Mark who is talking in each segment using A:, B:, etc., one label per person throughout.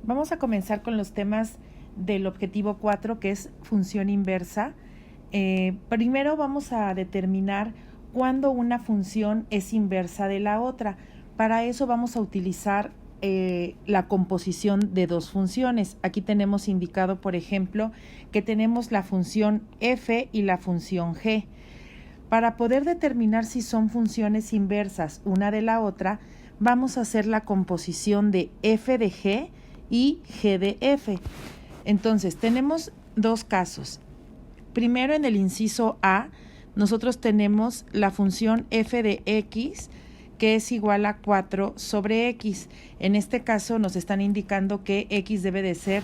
A: Vamos a comenzar con los temas del objetivo 4, que es función inversa. Primero vamos a determinar cuándo una función es inversa de la otra. Para eso vamos a utilizar la composición de dos funciones. Aquí tenemos indicado, por ejemplo, que tenemos la función f y la función g. Para poder determinar si son funciones inversas una de la otra, vamos a hacer la composición de f de g y g de f. Entonces, tenemos dos casos. Primero, en el inciso A, nosotros tenemos la función f de x, que es igual a 4 sobre x. En este caso nos están indicando que x debe de ser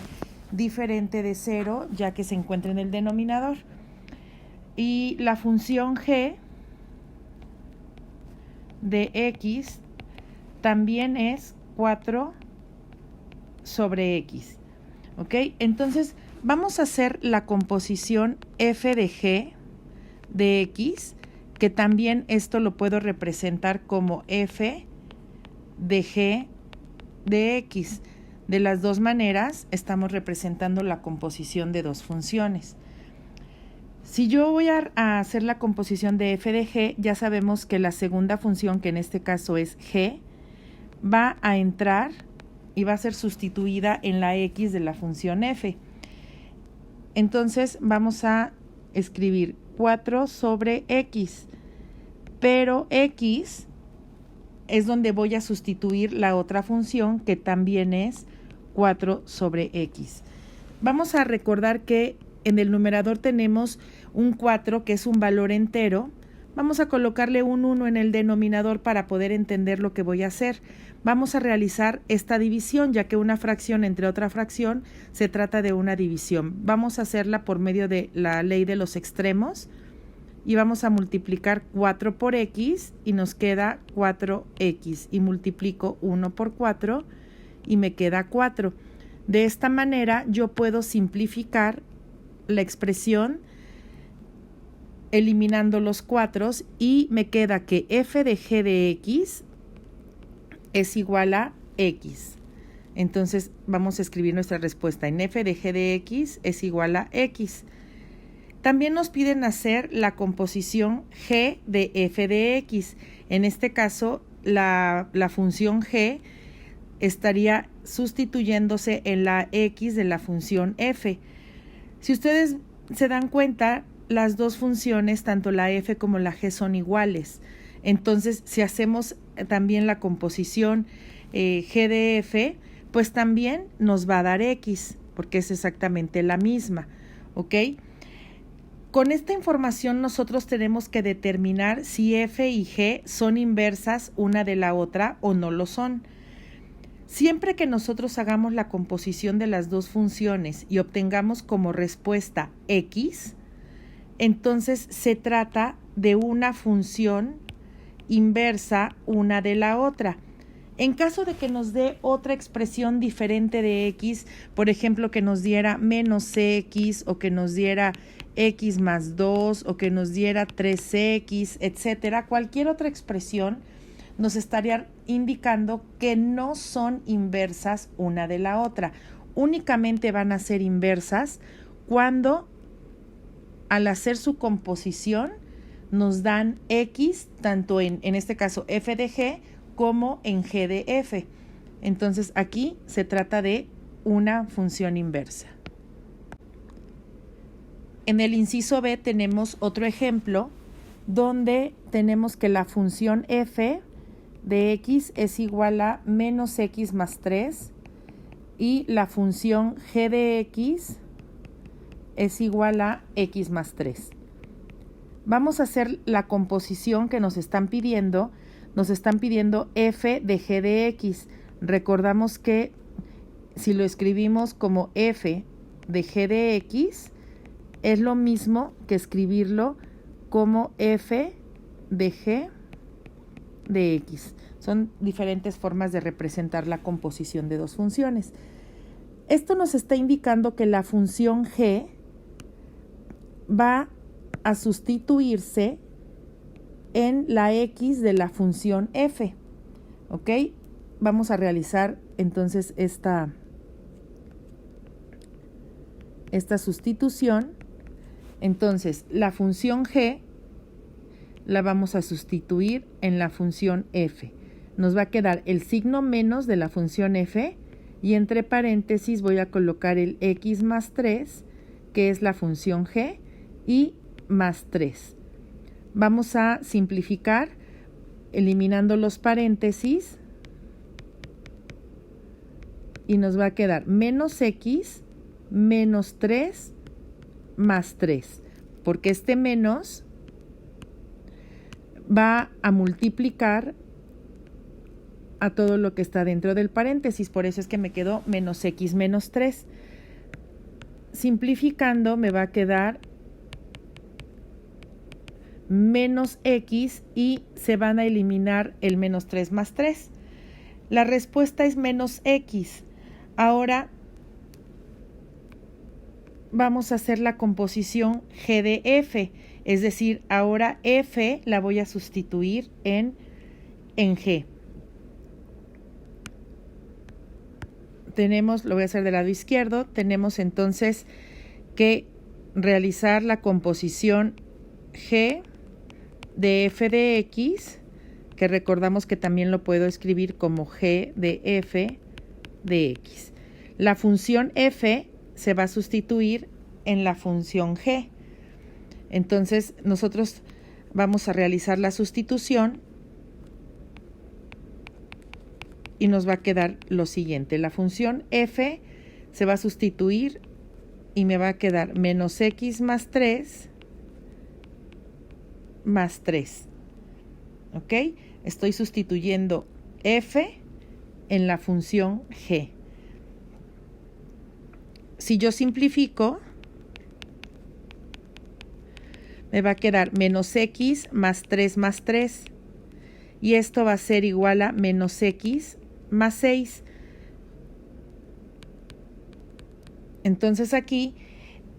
A: diferente de 0, ya que se encuentra en el denominador. Y la función g de x también es 4 sobre x. ¿Ok? Entonces, vamos a hacer la composición f de g de x, que también esto lo puedo representar como f de g de x. De las dos maneras, estamos representando la composición de dos funciones. Si yo voy a hacer la composición de f de g, ya sabemos que la segunda función, que en este caso es g, va a entrar y va a ser sustituida en la x de la función f. Entonces vamos a escribir 4 sobre x, pero x es donde voy a sustituir la otra función, que también es 4 sobre x. Vamos a recordar que en el numerador tenemos un 4, que es un valor entero. Vamos a colocarle un 1 en el denominador para poder entender lo que voy a hacer. Vamos a realizar esta división, ya que una fracción entre otra fracción se trata de una división. Vamos a hacerla por medio de la ley de los extremos y vamos a multiplicar 4 por x y nos queda 4x, y multiplico 1 por 4 y me queda 4. De esta manera yo puedo simplificar la expresión eliminando los 4 y me queda que f de g de x es igual a x. Entonces vamos a escribir nuestra respuesta en f de g de x es igual a x. También nos piden hacer la composición g de f de x. En este caso, la función g estaría sustituyéndose en la x de la función f. Si ustedes se dan cuenta, las dos funciones, tanto la f como la g, son iguales. Entonces, si hacemos también la composición g de f, pues también nos va a dar x, porque es exactamente la misma. ¿Ok? Con esta información nosotros tenemos que determinar si f y g son inversas una de la otra o no lo son. Siempre que nosotros hagamos la composición de las dos funciones y obtengamos como respuesta x, entonces se trata de una función inversa una de la otra. En caso de que nos dé otra expresión diferente de x, por ejemplo, que nos diera menos cx, o que nos diera x más 2, o que nos diera 3x, etcétera, cualquier otra expresión nos estaría indicando que no son inversas una de la otra. Únicamente van a ser inversas cuando, al hacer su composición, nos dan x, tanto en este caso f de g, como en g de f. Entonces aquí se trata de una función inversa. En el inciso B tenemos otro ejemplo donde tenemos que la función f de x es igual a menos x más 3 y la función g de x es igual a x más 3. Vamos a hacer la composición que nos están pidiendo. Nos están pidiendo f de g de x. Recordamos que si lo escribimos como f de g de x, es lo mismo que escribirlo como f de g de x. Son diferentes formas de representar la composición de dos funciones. Esto nos está indicando que la función g va a sustituirse en la x de la función f. ¿Ok? Vamos a realizar entonces esta esta sustitución, entonces la función g la vamos a sustituir en la función f. Nos va a quedar el signo menos de la función f y entre paréntesis voy a colocar el x más 3, que es la función g, y más 3. Vamos a simplificar eliminando los paréntesis y nos va a quedar menos x menos 3 más 3, porque este menos va a multiplicar a todo lo que está dentro del paréntesis, por eso es que me quedó menos x menos 3. Simplificando me va a quedar menos x y se van a eliminar el menos 3 más 3. La respuesta es menos x. Ahora vamos a hacer la composición g de f, es decir, ahora f la voy a sustituir en g. Tenemos, lo voy a hacer del lado izquierdo, tenemos entonces que realizar la composición g de f de x, que recordamos que también lo puedo escribir como g de f de x. La función f se va a sustituir en la función g. Entonces nosotros vamos a realizar la sustitución y nos va a quedar lo siguiente. La función f se va a sustituir y me va a quedar menos x más 3 más 3. ¿Ok? Estoy sustituyendo f en la función g. Si yo simplifico, me va a quedar menos x más 3 más 3. Y esto va a ser igual a menos x más 6. Entonces aquí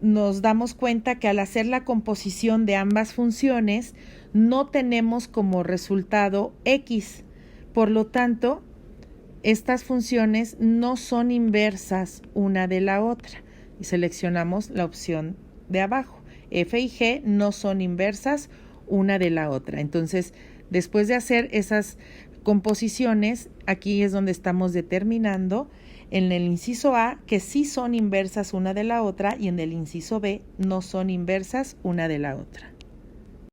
A: nos damos cuenta que al hacer la composición de ambas funciones no tenemos como resultado x. Por lo tanto, estas funciones no son inversas una de la otra. Y seleccionamos la opción de abajo. F y g no son inversas una de la otra. Entonces, después de hacer esas composiciones, aquí es donde estamos determinando en el inciso A que sí son inversas una de la otra y en el inciso B no son inversas una de la otra.